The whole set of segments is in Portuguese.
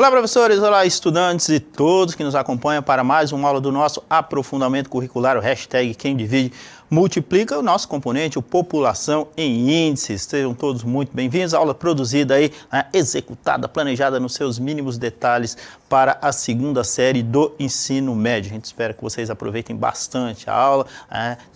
Olá, professores, olá, estudantes e todos que nos acompanham para mais uma aula do nosso aprofundamento curricular, o hashtag Quem Divide Multiplica, o nosso componente, o População em Índices. Sejam todos muito bem-vindos. A aula produzida aí, executada, planejada nos seus mínimos detalhes para a segunda série do ensino médio. A gente espera que vocês aproveitem bastante a aula,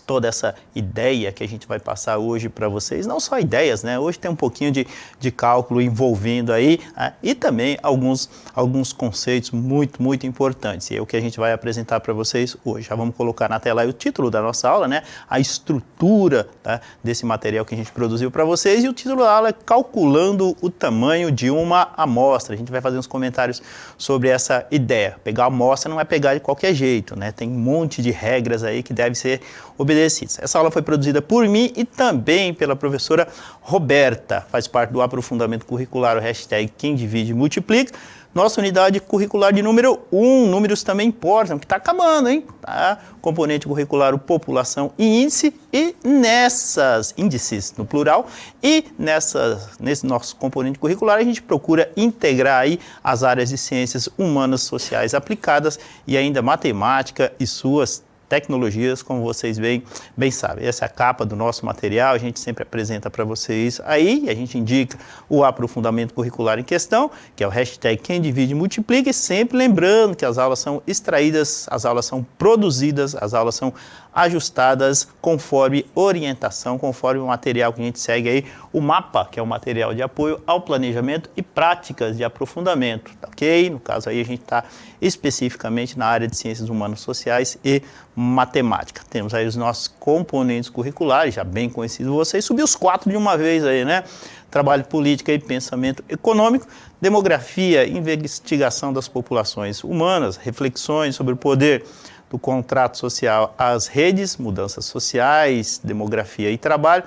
toda essa ideia que a gente vai passar hoje para vocês. Não só ideias, né? Hoje tem um pouquinho de cálculo envolvendo aí e também alguns conceitos muito importantes. E é o que a gente vai apresentar para vocês hoje. Já vamos colocar na tela aí o título da nossa aula, né? A estrutura, tá, desse material que a gente produziu para vocês, e o título da aula é Calculando o Tamanho de uma Amostra. A gente vai fazer uns comentários sobre essa ideia. Pegar a amostra não é pegar de qualquer jeito, né? Tem um monte de regras aí que devem ser obedecidas. Essa aula foi produzida por mim e também pela professora Roberta. Faz parte do aprofundamento curricular, o hashtag Quem Divide Multiplica. Nossa unidade curricular de número 1, números também importam, que está acabando, hein? Tá? Componente curricular, o População e Índice, e nessas índices, no plural, e nesse nosso componente curricular a gente procura integrar aí as áreas de ciências humanas, sociais aplicadas e ainda matemática e suas tecnologias, como vocês bem sabem. Essa é a capa do nosso material, a gente sempre apresenta para vocês aí, e a gente indica o aprofundamento curricular em questão, que é o hashtag Quem Divide Multiplica, e sempre lembrando que as aulas são extraídas, as aulas são produzidas, as aulas são ajustadas conforme orientação, conforme o material que a gente segue aí, o MAPA, que é o material de apoio ao planejamento e práticas de aprofundamento, tá ok? No caso aí a gente está especificamente na área de ciências humanas, sociais e matemática. Temos aí os nossos componentes curriculares, já bem conhecidos vocês, subi os 4 de uma vez aí, né? Trabalho, política e pensamento econômico, demografia, investigação das populações humanas, reflexões sobre o poder do contrato social às redes, mudanças sociais, demografia e trabalho,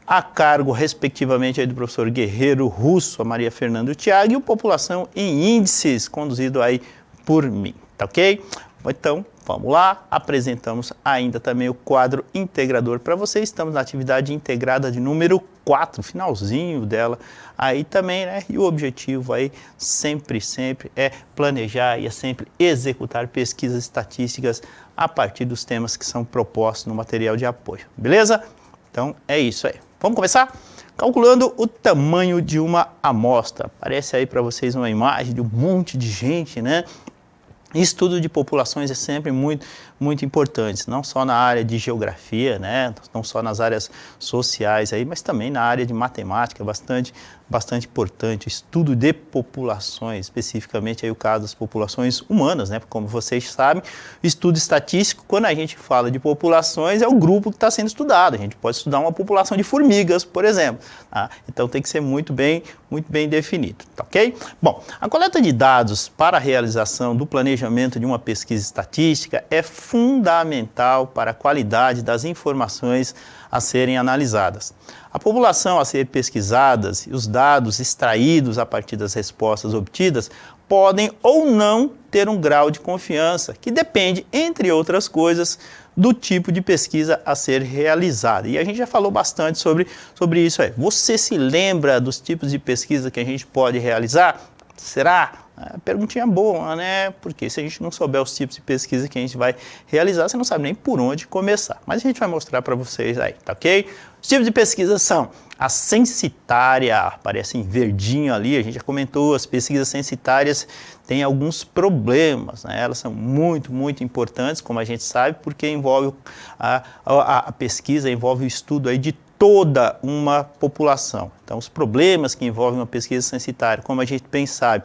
a cargo, respectivamente, aí do professor Guerreiro Russo, a Maria Fernanda e o Thiago, e o População em Índices, conduzido aí por mim, tá ok? Então, vamos lá, apresentamos ainda também o quadro integrador para vocês, estamos na atividade integrada de número 4, finalzinho dela aí também, né? E o objetivo aí sempre é planejar e é sempre executar pesquisas estatísticas a partir dos temas que são propostos no material de apoio, beleza? Então, é isso aí. Vamos começar? Calculando o tamanho de uma amostra. Aparece aí para vocês uma imagem de um monte de gente, né? Estudo de populações é sempre muito importante, não só na área de geografia, né? Não só nas áreas sociais aí, mas também na área de matemática, bastante importante. O estudo de populações, especificamente aí o caso das populações humanas, né? Como vocês sabem, o estudo estatístico, quando a gente fala de populações, é o grupo que está sendo estudado. A gente pode estudar uma população de formigas, por exemplo. Tá? Então tem que ser muito bem definido, tá ok? Bom, a coleta de dados para a realização do planejamento de uma pesquisa estatística é fundamental para a qualidade das informações a serem analisadas. A população a ser pesquisadas e os dados extraídos a partir das respostas obtidas podem ou não ter um grau de confiança, que depende, entre outras coisas, do tipo de pesquisa a ser realizada. E a gente já falou bastante sobre isso aí. Você se lembra dos tipos de pesquisa que a gente pode realizar? Será? Perguntinha boa, né? Porque se a gente não souber os tipos de pesquisa que a gente vai realizar, você não sabe nem por onde começar. Mas a gente vai mostrar para vocês aí, tá ok? Os tipos de pesquisa são a censitária, aparece em verdinho ali, a gente já comentou, as pesquisas censitárias têm alguns problemas, né? Elas são muito importantes, como a gente sabe, porque envolve a pesquisa, envolve o estudo aí de toda uma população. Então, os problemas que envolvem uma pesquisa censitária, como a gente bem sabe,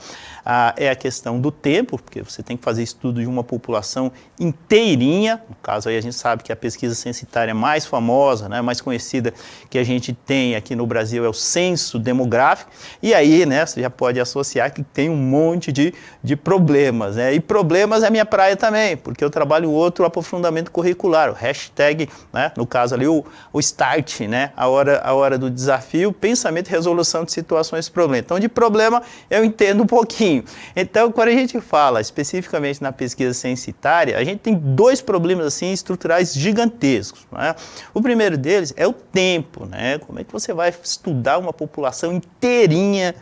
é a questão do tempo, porque você tem que fazer estudo de uma população inteirinha. No caso aí a gente sabe que a pesquisa censitária mais famosa, né, mais conhecida que a gente tem aqui no Brasil é o censo demográfico. E aí, né, você já pode associar que tem um monte de problemas, né? E problemas é minha praia também, porque eu trabalho outro aprofundamento curricular, o hashtag, né, no caso ali o START, né, a hora do desafio, pensamento e resolução de situações de problema. Então, de problema eu entendo um pouquinho. Então, quando a gente fala especificamente na pesquisa censitária, a gente tem 2 problemas assim estruturais gigantescos, né? O primeiro deles é o tempo, né? Como é que você vai estudar uma população inteirinha,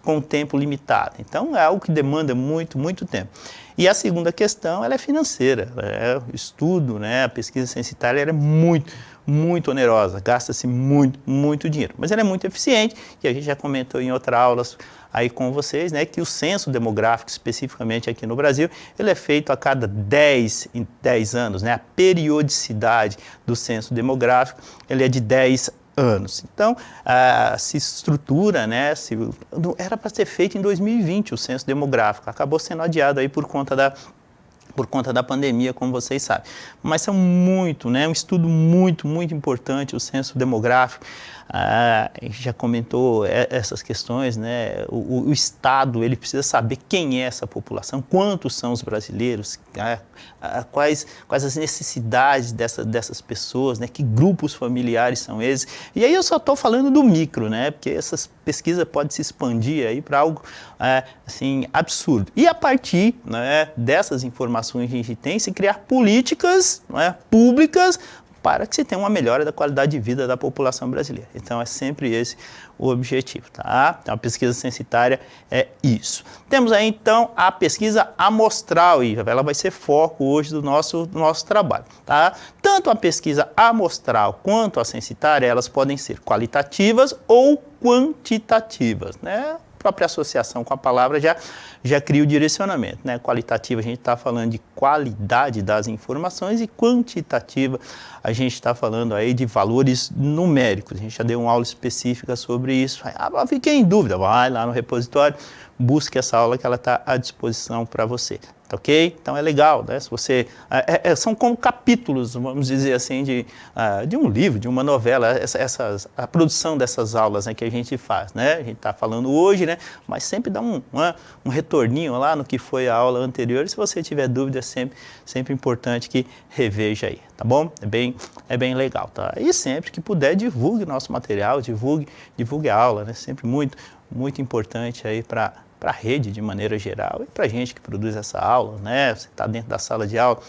com tempo limitado. Então, é algo que demanda muito, muito tempo. E a segunda questão, ela é financeira. O estudo, né, a pesquisa censitária, ela é muito, muito onerosa, gasta-se muito, muito dinheiro. Mas ela é muito eficiente, e a gente já comentou em outras aulas aí com vocês, né, que o censo demográfico, especificamente aqui no Brasil, ele é feito a cada 10 anos, né, a periodicidade do censo demográfico, ele é de 10 anos. Então, se estrutura, né, era para ser feito em 2020 o censo demográfico, acabou sendo adiado aí por conta da pandemia, como vocês sabem. Mas são muito, né, um estudo muito, muito importante, o censo demográfico. A gente já comentou essas questões, né? O Estado, ele precisa saber quem é essa população, quantos são os brasileiros, quais as necessidades dessas pessoas, né? Que grupos familiares são esses. E aí eu só estou falando do micro, né? Porque essas pesquisas podem se expandir aí para algo assim, absurdo. E a partir, né, dessas informações que a gente tem, se criar políticas, né, públicas para que se tenha uma melhora da qualidade de vida da população brasileira. Então, é sempre esse o objetivo, tá? Então, a pesquisa censitária é isso. Temos aí, então, a pesquisa amostral, e ela vai ser foco hoje do nosso trabalho, tá? Tanto a pesquisa amostral quanto a censitária, elas podem ser qualitativas ou quantitativas, né? A própria associação com a palavra já cria o direcionamento, né? Qualitativa, a gente está falando de qualidade das informações, e quantitativa, a gente está falando aí de valores numéricos. A gente já deu uma aula específica sobre isso. Fiquei em dúvida, vai lá no repositório, busque essa aula que ela está à disposição para você. Tá, ok? Então é legal, né? Se você, são como capítulos, vamos dizer assim, de um livro, de uma novela, a produção dessas aulas, né, que a gente faz, né? A gente está falando hoje, né? Mas sempre dá um retorninho lá no que foi a aula anterior, e se você tiver dúvida, é sempre importante que reveja aí, tá bom? É bem legal, tá? E sempre que puder, divulgue nosso material, divulgue a aula, né? Sempre muito, muito importante aí para a rede de maneira geral e para a gente que produz essa aula, né? Você está dentro da sala de aula,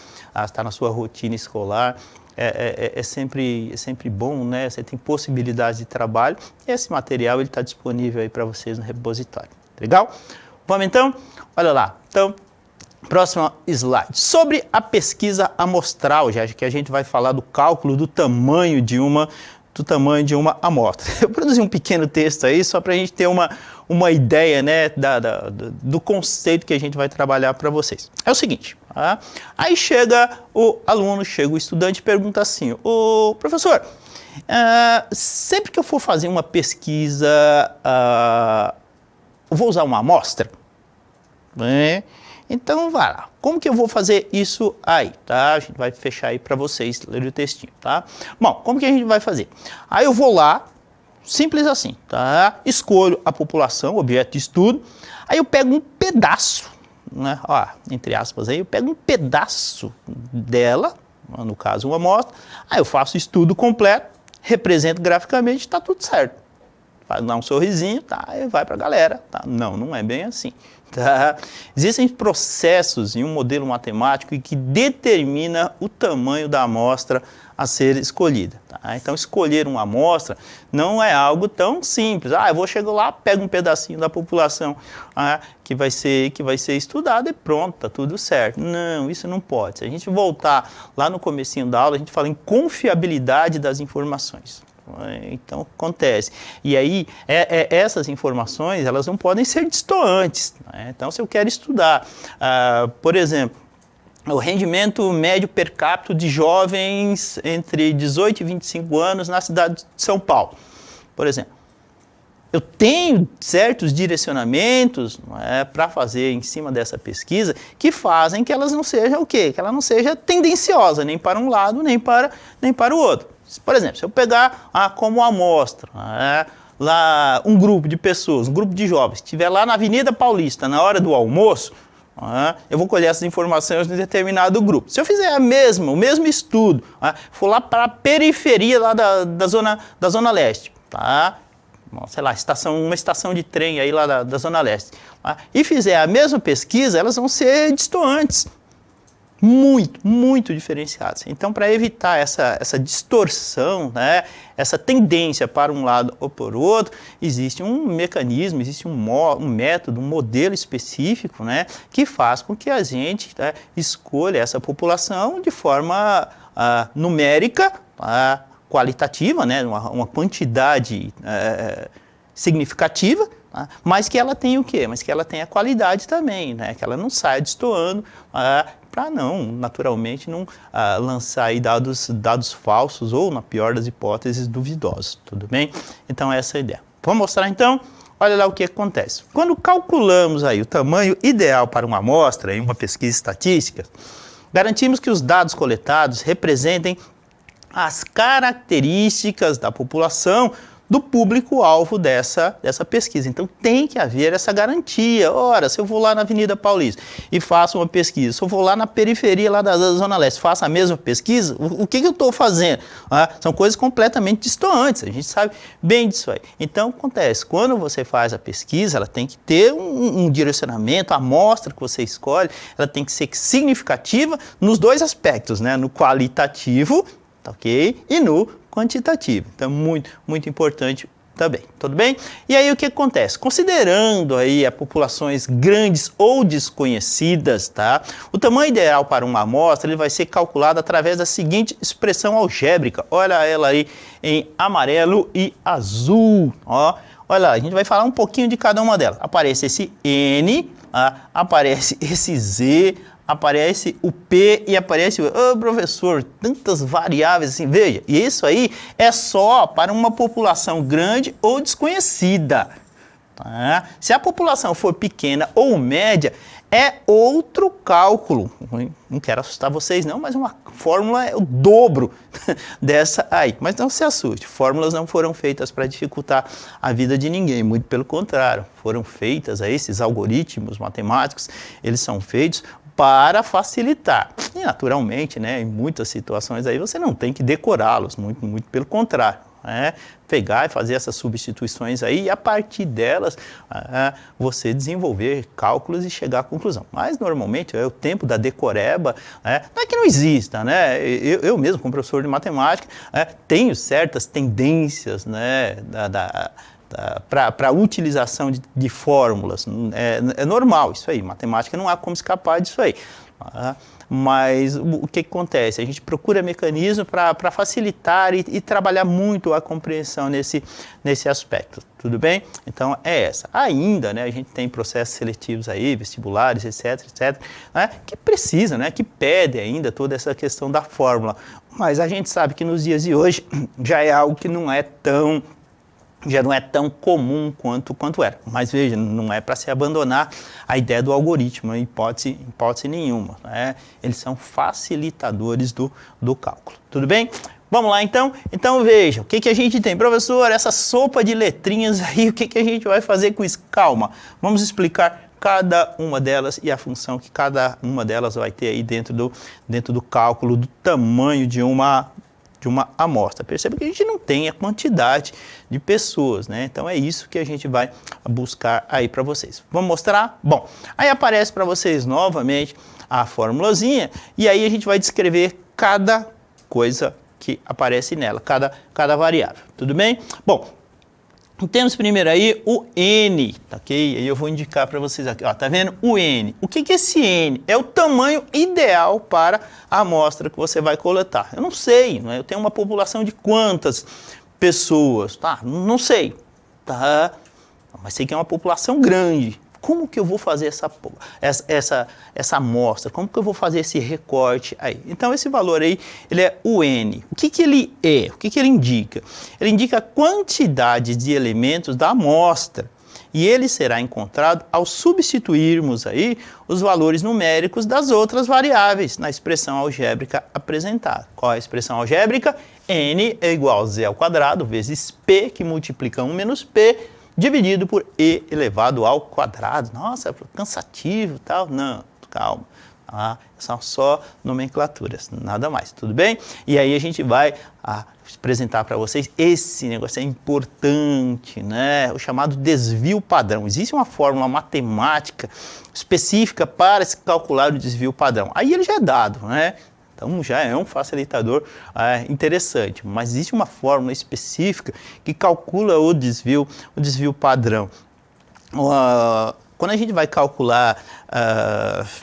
está na sua rotina escolar, é sempre bom, né? Você tem possibilidade de trabalho, e esse material está disponível aí para vocês no repositório. Legal? Vamos então? Olha lá. Então, próximo slide. Sobre a pesquisa amostral, já que a gente vai falar do cálculo do tamanho de uma amostra. Eu produzi um pequeno texto aí só para a gente ter uma ideia, né, do conceito que a gente vai trabalhar para vocês. É o seguinte, tá? Aí chega o aluno, chega o estudante e pergunta assim: ô professor, sempre que eu for fazer uma pesquisa, eu vou usar uma amostra? Né? Então, vai lá. Como que eu vou fazer isso aí, tá? A gente vai fechar aí para vocês lerem o textinho, tá? Bom, como que a gente vai fazer? Aí eu vou lá, simples assim, tá? Escolho a população, objeto de estudo, aí eu pego um pedaço, né? Ó, entre aspas aí, eu pego um pedaço dela, no caso uma amostra, aí eu faço o estudo completo, represento graficamente, está tudo certo. Vai dar um sorrisinho, tá? E vai para a galera, tá? Não é bem assim. Tá? Existem processos em um modelo matemático que determina o tamanho da amostra a ser escolhida. Tá? Então, escolher uma amostra não é algo tão simples. Eu vou chegar lá, pego um pedacinho da população que vai ser estudada e pronto, tá tudo certo. Não, isso não pode. Se a gente voltar lá no comecinho da aula, a gente fala em confiabilidade das informações. Então, acontece. E aí, essas informações, elas não podem ser distantes. Né? Então, se eu quero estudar, por exemplo, o rendimento médio per capita de jovens entre 18 e 25 anos na cidade de São Paulo, por exemplo. Eu tenho certos direcionamentos, para fazer em cima dessa pesquisa que fazem que elas não sejam o quê? Que ela não seja tendenciosa, nem para um lado, nem para o outro. Por exemplo, se eu pegar como amostra, lá um grupo de pessoas, um grupo de jovens, que estiver lá na Avenida Paulista na hora do almoço, eu vou colher essas informações de determinado grupo. Se eu fizer o mesmo estudo, for lá para a periferia lá da zona leste, tá? Sei lá, uma estação de trem aí lá da zona leste, e fizer a mesma pesquisa, elas vão ser distantes. muito diferenciadas. Então, para evitar essa distorção, né, essa tendência para um lado ou para o outro, existe um mecanismo, existe um método, um modelo específico, né, que faz com que a gente, né, escolha essa população de forma numérica, qualitativa, né, uma quantidade significativa, mas que ela tenha o quê? Mas que ela tenha qualidade também, né? Que ela não saia destoando para naturalmente, não lançar aí dados falsos ou, na pior das hipóteses, duvidosos, tudo bem? Então, essa é a ideia. Vamos mostrar então? Olha lá o que acontece. Quando calculamos aí o tamanho ideal para uma amostra em uma pesquisa estatística, garantimos que os dados coletados representem as características da população do público-alvo dessa pesquisa. Então, tem que haver essa garantia. Ora, se eu vou lá na Avenida Paulista e faço uma pesquisa, se eu vou lá na periferia lá da Zona Leste, faço a mesma pesquisa, o que eu estou fazendo? São coisas completamente distantes, a gente sabe bem disso aí. Então, acontece, quando você faz a pesquisa, ela tem que ter um direcionamento, a amostra que você escolhe, ela tem que ser significativa nos dois aspectos, né? No qualitativo, ok? E no quantitativo. Então, muito importante também, tudo bem? E aí, o que acontece? Considerando aí as populações grandes ou desconhecidas, tá? O tamanho ideal para uma amostra, ele vai ser calculado através da seguinte expressão algébrica. Olha ela aí em amarelo e azul, ó. Olha lá, a gente vai falar um pouquinho de cada uma delas. Aparece esse N, aparece esse Z, aparece o P e aparece o professor, tantas variáveis assim, veja, e isso aí é só para uma população grande ou desconhecida. Tá? Se a população for pequena ou média, é outro cálculo. Não quero assustar vocês não, mas uma fórmula é o dobro dessa aí. Mas não se assuste, fórmulas não foram feitas para dificultar a vida de ninguém, muito pelo contrário, foram feitas aí, esses algoritmos matemáticos, eles são feitos para facilitar. E naturalmente, né, em muitas situações aí você não tem que decorá-los, muito pelo contrário. Pegar e fazer essas substituições aí e a partir delas você desenvolver cálculos e chegar à conclusão. Mas normalmente o tempo da decoreba não é que não exista, né? Eu mesmo, como professor de matemática, tenho certas tendências, né, para a utilização de fórmulas. É normal isso aí, matemática não há como escapar disso aí. Mas o que acontece? A gente procura mecanismo para facilitar e trabalhar muito a compreensão nesse aspecto, tudo bem? Então é essa. Ainda, né, a gente tem processos seletivos aí, vestibulares, etc, né, que precisam, né, que pedem ainda toda essa questão da fórmula. Mas a gente sabe que nos dias de hoje já é algo que não é tão comum era. Mas veja, não é para se abandonar a ideia do algoritmo, em hipótese nenhuma. Né? Eles são facilitadores do cálculo. Tudo bem? Vamos lá então? Então veja, o que a gente tem? Professor, essa sopa de letrinhas aí, o que a gente vai fazer com isso? Calma, vamos explicar cada uma delas e a função que cada uma delas vai ter aí dentro do cálculo do tamanho de uma amostra. Perceba que a gente não tem a quantidade de pessoas, né? Então é isso que a gente vai buscar aí para vocês. Vamos mostrar? Bom, aí aparece para vocês novamente a formulazinha e aí a gente vai descrever cada coisa que aparece nela, cada variável. Tudo bem? Bom, temos primeiro aí o N, ok? Aí eu vou indicar para vocês aqui, ó, tá vendo? O N. O que é esse N? É o tamanho ideal para a amostra que você vai coletar. Eu não sei, né? Eu tenho uma população de quantas pessoas? Tá, não sei, tá? Mas sei que é uma população grande. Como que eu vou fazer essa amostra? Como que eu vou fazer esse recorte aí? Então, esse valor aí, ele é o N. O que ele é? O que ele indica? Ele indica a quantidade de elementos da amostra. E ele será encontrado ao substituirmos aí os valores numéricos das outras variáveis na expressão algébrica apresentada. Qual é a expressão algébrica? N é igual a Z ao quadrado vezes P, que multiplica 1 menos P, dividido por E elevado ao quadrado. Nossa, cansativo e tal. Não, calma. São só nomenclaturas, nada mais, tudo bem? E aí a gente vai apresentar para vocês esse negócio é importante, né? O chamado desvio padrão. Existe uma fórmula matemática específica para se calcular o desvio padrão. Aí ele já é dado, né? Então já é um facilitador interessante, mas existe uma fórmula específica que calcula o desvio padrão. Quando a gente vai calcular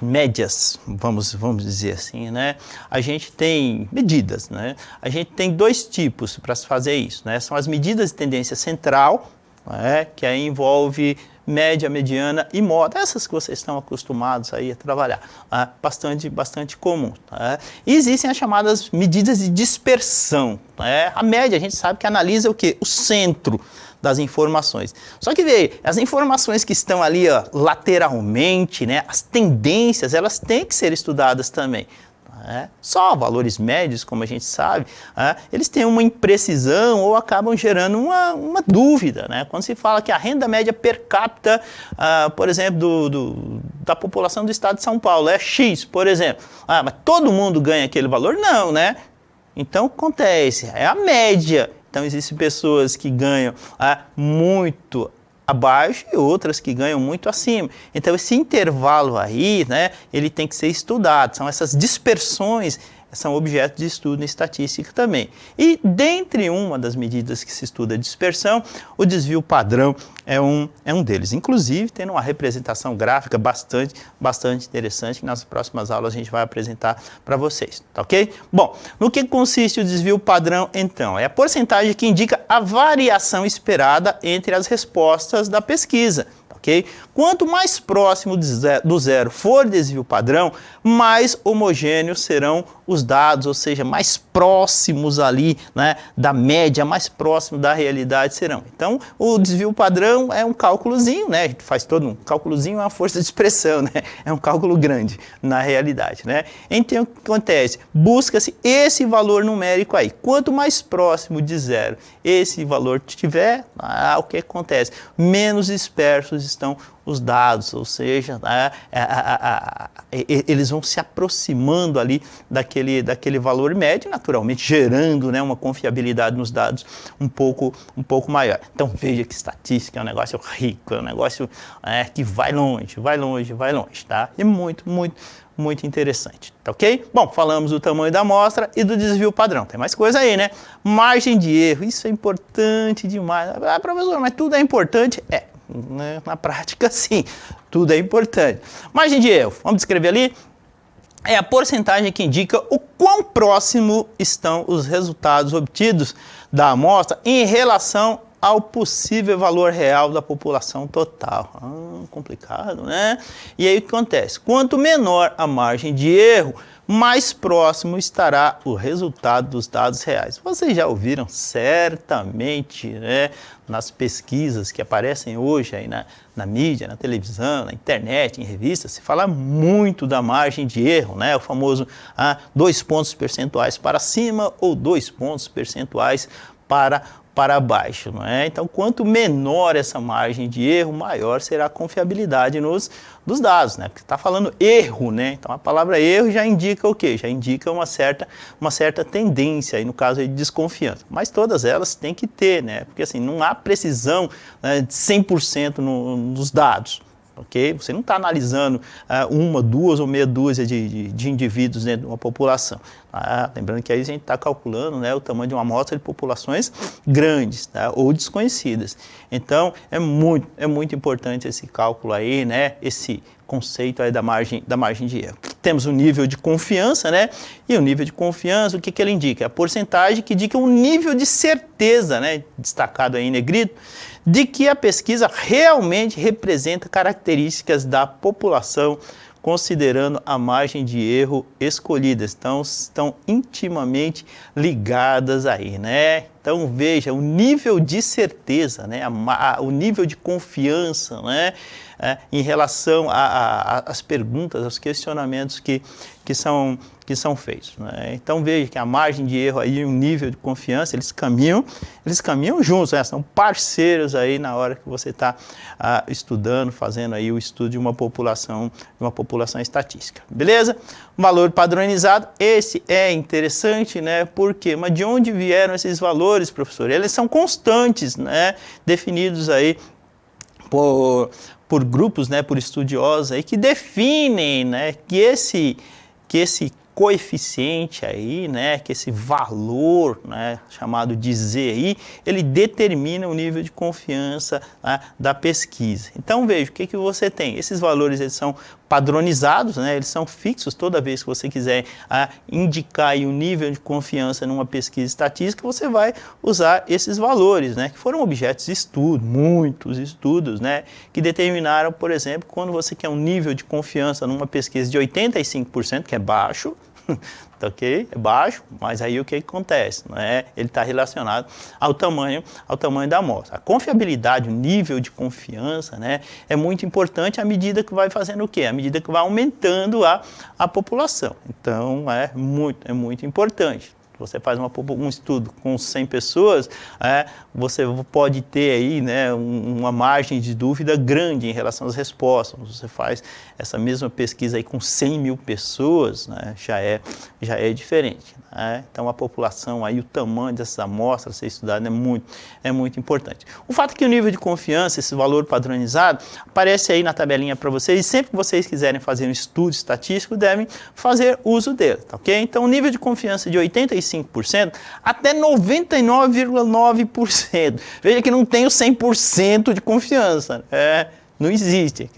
médias, vamos dizer assim, né? A gente tem medidas, né? A gente tem dois tipos para se fazer isso, né? São as medidas de tendência central, né? Que aí envolve média, mediana e moda, essas que vocês estão acostumados aí a trabalhar, bastante comum. Tá? E existem as chamadas medidas de dispersão. Né? A média a gente sabe que analisa o quê? O centro das informações. Só que veja, as informações que estão ali lateralmente, né, as tendências, elas têm que ser estudadas também. Só valores médios, como a gente sabe, eles têm uma imprecisão ou acabam gerando uma dúvida. Né? Quando se fala que a renda média per capita, por exemplo, da população do estado de São Paulo é X, por exemplo, mas todo mundo ganha aquele valor? Não, né? Então, acontece, é a média. Então, existem pessoas que ganham muito abaixo e outras que ganham muito acima. Então, esse intervalo aí, né, ele tem que ser estudado. São essas dispersões, são objeto de estudo em estatística também. E, dentre uma das medidas que se estuda a dispersão, o desvio padrão é um deles. Inclusive, tendo uma representação gráfica bastante interessante, que nas próximas aulas a gente vai apresentar para vocês, tá ok? Bom, no que consiste o desvio padrão, então? É a porcentagem que indica a variação esperada entre as respostas da pesquisa. Okay? Quanto mais próximo do zero for o desvio padrão, mais homogêneos serão os dados, ou seja, mais próximos ali, né, da média, mais próximo da realidade serão. Então, o desvio padrão é um cálculozinho, né? A gente faz todo um cálculozinho, é uma força de expressão, né? É um cálculo grande na realidade, né? Então, o que acontece? Busca-se esse valor numérico aí. Quanto mais próximo de zero esse valor tiver, o que acontece? Menos dispersos estão os dados, ou seja, eles vão se aproximando ali daquele valor médio, naturalmente gerando, né, uma confiabilidade nos dados um pouco maior. Então veja que estatística é um negócio rico, é um negócio que vai longe, tá? É muito interessante, tá ok? Bom, falamos do tamanho da amostra e do desvio padrão. Tem mais coisa aí, né? Margem de erro, isso é importante demais. Professor, mas tudo é importante? Né? Na prática, sim, tudo é importante. Margem de erro, vamos descrever ali? É a porcentagem que indica o quão próximo estão os resultados obtidos da amostra em relação ao possível valor real da população total. Complicado, né? E aí o que acontece? Quanto menor a margem de erro, mais próximo estará o resultado dos dados reais. Vocês já ouviram certamente, né, nas pesquisas que aparecem hoje aí na mídia, na televisão, na internet, em revistas, se fala muito da margem de erro, né? O famoso 2 pontos percentuais para cima ou 2 pontos percentuais para baixo, não é? Então, quanto menor essa margem de erro, maior será a confiabilidade dos dados, né? Porque está falando erro, né? Então, a palavra erro já indica o quê? Já indica uma certa tendência, aí, no caso aí, de desconfiança. Mas todas elas têm que ter, né? Porque assim, não há precisão, né, de 100% nos dados. Okay? Você não está analisando uma, duas ou meia dúzia de indivíduos dentro de uma população. Lembrando que aí a gente está calculando, né, o tamanho de uma amostra de populações grandes, tá? Ou desconhecidas. Então, é muito importante esse cálculo aí, né, esse conceito aí da margem de erro. Temos o nível de confiança, né? E o nível de confiança, o que ele indica? É a porcentagem que indica um nível de certeza, né, destacado aí em negrito, de que a pesquisa realmente representa características da população, considerando a margem de erro escolhidas. Então, estão intimamente ligadas aí, né? Então, veja, o nível de certeza, né? O nível de confiança, né? Em relação às perguntas, aos questionamentos que são feitos, né? Então, veja que a margem de erro aí, o nível de confiança, eles caminham juntos, né? São parceiros aí na hora que você está estudando, fazendo aí o estudo de uma população estatística, beleza? Valor padronizado, esse é interessante, né? Por quê? Mas de onde vieram esses valores, professor? Eles são constantes, né? Definidos aí por grupos, né, por estudiosos aí que definem, né, que esse coeficiente aí, né, que esse valor, né, chamado de Z aí, ele determina o nível de confiança, né, da pesquisa. Então veja, o que você tem? Esses valores, eles são padronizados, né, eles são fixos. Toda vez que você quiser indicar aí o nível de confiança numa pesquisa estatística, você vai usar esses valores, né, que foram objetos de estudo, muitos estudos, né, que determinaram, por exemplo, quando você quer um nível de confiança numa pesquisa de 85%, que é baixo, tá ok? É baixo, mas aí o que acontece? Né? Ele está relacionado ao tamanho da amostra. A confiabilidade, o nível de confiança, né, é muito importante à medida que vai fazendo o quê? À medida que vai aumentando a população. Então, é muito importante. Você faz um estudo com 100 pessoas, você pode ter aí, né, uma margem de dúvida grande em relação às respostas. Você faz essa mesma pesquisa aí com 100 mil pessoas, né, já é diferente, né? Então a população, aí, o tamanho dessas amostras a ser estudado é muito importante. O fato é que o nível de confiança, esse valor padronizado, aparece aí na tabelinha para vocês, e sempre que vocês quiserem fazer um estudo estatístico, devem fazer uso dele, tá ok? Então o nível de confiança de 85% até 99,9%. Veja que não tem o 100% de confiança, não existe.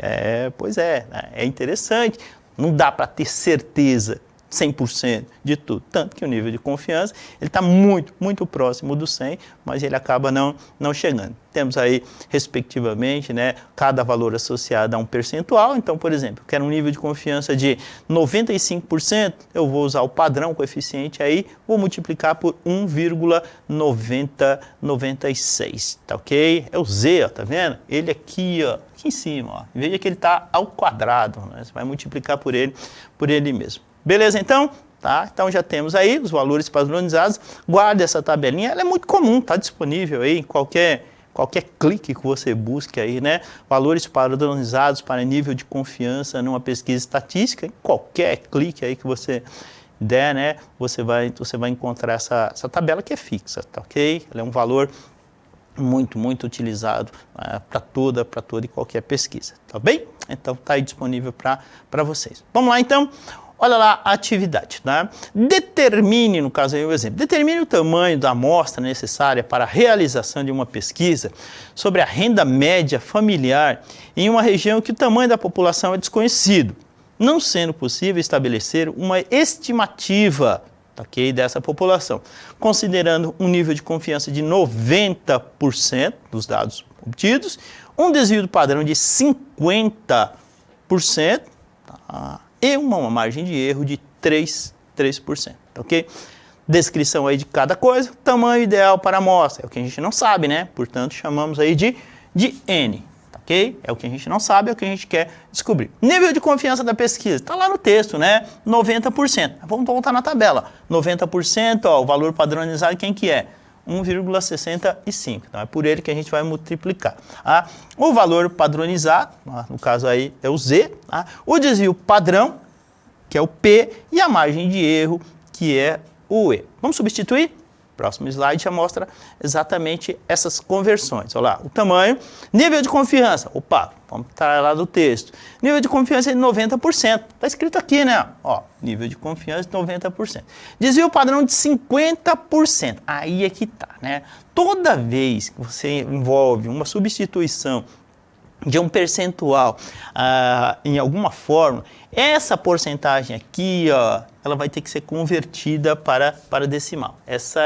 Pois é interessante, não dá para ter certeza 100% de tudo, tanto que o nível de confiança ele está muito próximo do 100, mas ele acaba não chegando. Temos aí, respectivamente, né, cada valor associado a um percentual. Então, por exemplo, eu quero um nível de confiança de 95%, eu vou usar o padrão coeficiente aí, vou multiplicar por 1,9096, tá ok? É o Z, ó, tá vendo? Ele aqui, ó, aqui em cima, ó. Veja que ele está ao quadrado, né? Você vai multiplicar por ele mesmo. Beleza, então? Tá? Então já temos aí os valores padronizados. Guarde essa tabelinha, ela é muito comum, está disponível aí em qualquer clique que você busque aí, né? Valores padronizados para nível de confiança numa pesquisa estatística, em qualquer clique aí que você der, né? Você vai encontrar essa tabela que é fixa, tá ok? Ela é um valor muito utilizado para toda e qualquer pesquisa, tá bem? Então está aí disponível para vocês. Vamos lá então? Olha lá a atividade, tá? Determine, no caso aí o exemplo, determine o tamanho da amostra necessária para a realização de uma pesquisa sobre a renda média familiar em uma região que o tamanho da população é desconhecido, não sendo possível estabelecer uma estimativa, okay, dessa população, considerando um nível de confiança de 90% dos dados obtidos, um desvio do padrão de 50%, tá? E uma margem de erro de 3%, ok? Descrição aí de cada coisa, tamanho ideal para a amostra, é o que a gente não sabe, né? Portanto, chamamos aí de N, ok? É o que a gente não sabe, é o que a gente quer descobrir. Nível de confiança da pesquisa, está lá no texto, né? 90%. Vamos voltar na tabela. 90%, ó, o valor padronizado, quem que é? 1,65. Então, é por ele que a gente vai multiplicar. Tá? O valor padronizado, no caso aí é o Z, tá? O desvio padrão, que é o P, e a margem de erro, que é o E. Vamos substituir? Próximo slide já mostra exatamente essas conversões. Olha lá, o tamanho, nível de confiança. Opa, vamos tirar lá do texto. Nível de confiança de 90%. Está escrito aqui, né? Ó, nível de confiança de 90%. Desvio padrão de 50%. Aí é que tá, né? Toda vez que você envolve uma substituição de um percentual em alguma forma, essa porcentagem aqui, ó, ela vai ter que ser convertida para decimal. Isso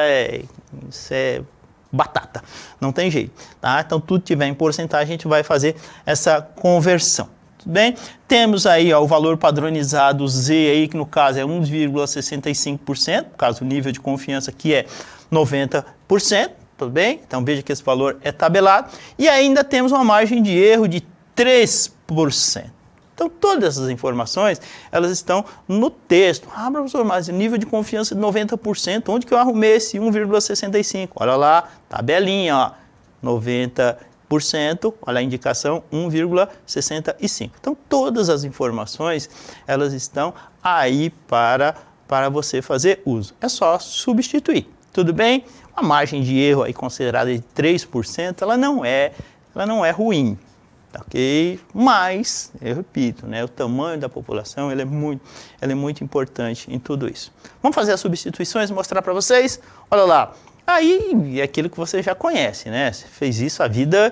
é batata, não tem jeito, tá? Então, tudo que tiver em porcentagem, a gente vai fazer essa conversão. Tudo bem? Temos aí, ó, o valor padronizado Z aí, que no caso é 1,65%, no caso o nível de confiança que é 90%, tudo bem? Então veja que esse valor é tabelado. E ainda temos uma margem de erro de 3%. Então, todas essas informações, elas estão no texto. Ah, professor, mas nível de confiança de 90%, onde que eu arrumei esse 1,65? Olha lá, tabelinha, ó, 90%, olha a indicação, 1,65. Então, todas as informações, elas estão aí para você fazer uso. É só substituir, tudo bem? A margem de erro aí considerada de 3%, ela não é ruim. Ok? Mas, eu repito, né, o tamanho da população ele é muito importante em tudo isso. Vamos fazer as substituições, mostrar para vocês? Olha lá, aí é aquilo que você já conhece, né? Você fez isso a vida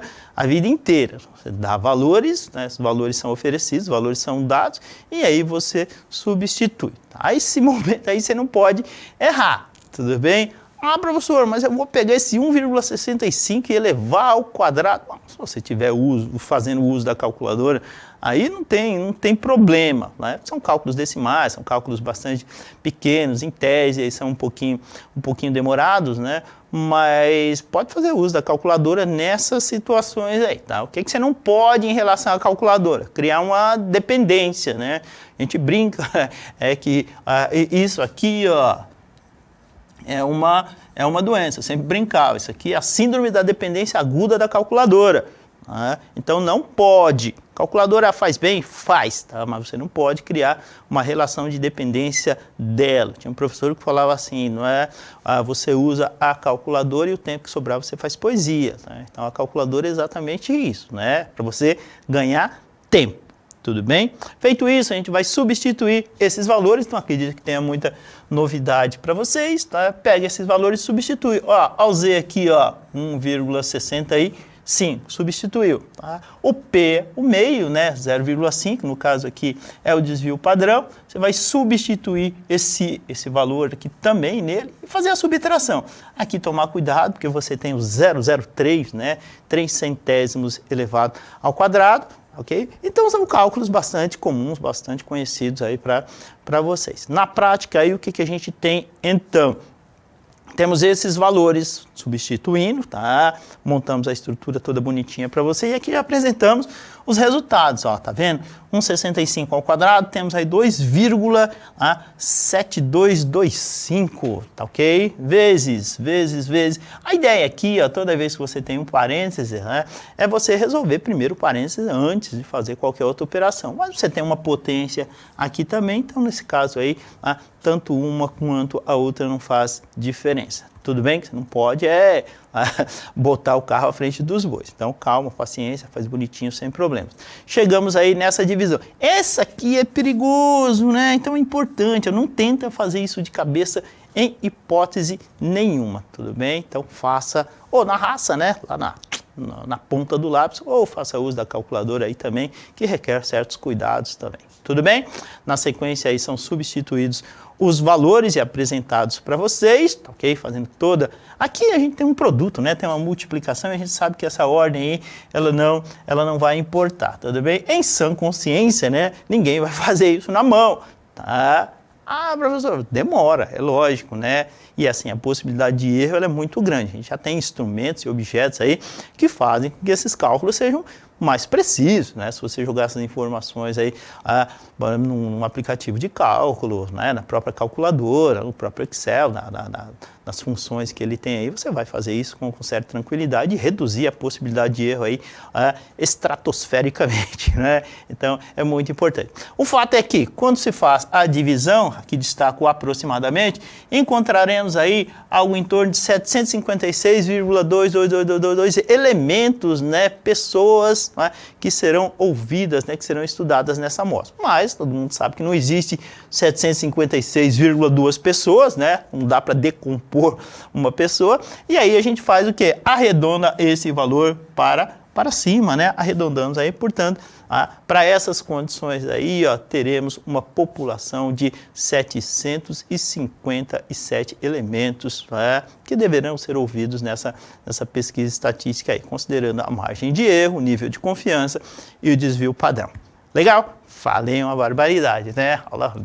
inteira. Você dá valores, né? Os valores são oferecidos, os valores são dados, e aí você substitui. Tá? Esse momento aí você não pode errar, tudo bem? Ah, professor, mas eu vou pegar esse 1,65 e elevar ao quadrado. Bom, se você estiver fazendo uso da calculadora, aí não tem problema. Né? São cálculos decimais, são cálculos bastante pequenos, em tese, aí são um pouquinho demorados, né? Mas pode fazer uso da calculadora nessas situações aí. Tá? O que você não pode em relação à calculadora? Criar uma dependência, né? A gente brinca, é que isso aqui, ó, é uma doença, eu sempre brincava, isso aqui é a síndrome da dependência aguda da calculadora. Né? Então não pode, calculadora faz bem? Faz, tá? Mas você não pode criar uma relação de dependência dela. Tinha um professor que falava assim, não é você usa a calculadora e o tempo que sobrar você faz poesia. Né? Então a calculadora é exatamente isso, né? Para você ganhar tempo. Tudo bem? Feito isso, a gente vai substituir esses valores. Então, acredito que tenha muita novidade para vocês. Tá? Pega esses valores e substitui. Ó, ao Z aqui, ó, 1,65, substituiu. Tá? O P, o meio, né, 0,5, no caso aqui é o desvio padrão. Você vai substituir esse valor aqui também nele e fazer a subtração. Aqui tomar cuidado, porque você tem o 0,03, né, 3 centésimos elevado ao quadrado. Okay? Então são cálculos bastante comuns, bastante conhecidos aí para vocês. Na prática, aí, o que a gente tem então? Temos esses valores substituindo, tá? Montamos a estrutura toda bonitinha para você e aqui já apresentamos os resultados, ó, tá vendo? 1,65 ao quadrado, temos aí 2,7225, tá ok? Vezes. A ideia aqui, ó, toda vez que você tem um parêntese, né, é você resolver primeiro o parêntese antes de fazer qualquer outra operação. Mas você tem uma potência aqui também, então nesse caso aí, tanto uma quanto a outra não faz diferença. Tudo bem que você não pode botar o carro à frente dos bois. Então, calma, paciência, faz bonitinho, sem problemas. Chegamos aí nessa divisão. Essa aqui é perigoso, né? Então é importante, não tenta fazer isso de cabeça em hipótese nenhuma, tudo bem? Então faça, ou na raça, né? Lá na ponta do lápis, ou faça uso da calculadora aí também, que requer certos cuidados também. Tudo bem? Na sequência aí são substituídos os valores e apresentados para vocês, ok? Fazendo toda... Aqui a gente tem um produto, né? Tem uma multiplicação e a gente sabe que essa ordem aí, ela não vai importar, tudo bem? Em sã consciência, né? Ninguém vai fazer isso na mão, tá? Ah, professor, demora, é lógico, né? E assim, a possibilidade de erro ela é muito grande. A gente já tem instrumentos e objetos aí que fazem com que esses cálculos sejam mais precisos, né? Se você jogar essas informações aí num aplicativo de cálculo, né? Na própria calculadora, no próprio Excel, nas funções que ele tem aí, você vai fazer isso com certa tranquilidade e reduzir a possibilidade de erro aí estratosfericamente, né? Então, é muito importante. O fato é que, quando se faz a divisão, aqui destaco aproximadamente, encontraremos aí algo em torno de 756,22222 elementos, né? Pessoas, né? Que serão ouvidas, né? Que serão estudadas nessa amostra. Mas, todo mundo sabe que não existe 756,2 pessoas, né? Não dá para decompor uma pessoa, e aí a gente faz o quê? Arredonda esse valor para cima, né? Arredondamos aí, portanto, para essas condições aí, ó, teremos uma população de 757 elementos, né, que deverão ser ouvidos nessa pesquisa estatística aí, considerando a margem de erro, o nível de confiança e o desvio padrão. Legal? Falei uma barbaridade, né? Aula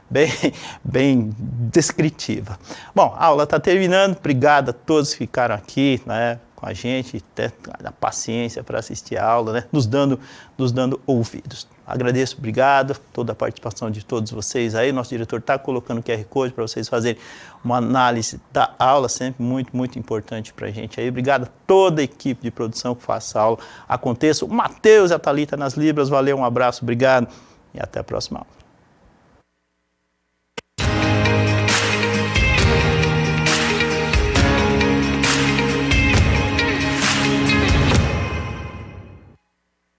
bem descritiva. Bom, a aula está terminando, obrigado a todos que ficaram aqui, né, com a gente, até a paciência para assistir a aula, né, nos dando ouvidos. Agradeço, obrigado, toda a participação de todos vocês aí. Nosso diretor está colocando o QR Code para vocês fazerem uma análise da aula, sempre muito importante para a gente aí. Obrigado a toda a equipe de produção que faz essa aula aconteça. O Matheus e a Thalita nas Libras, valeu, um abraço, obrigado e até a próxima aula.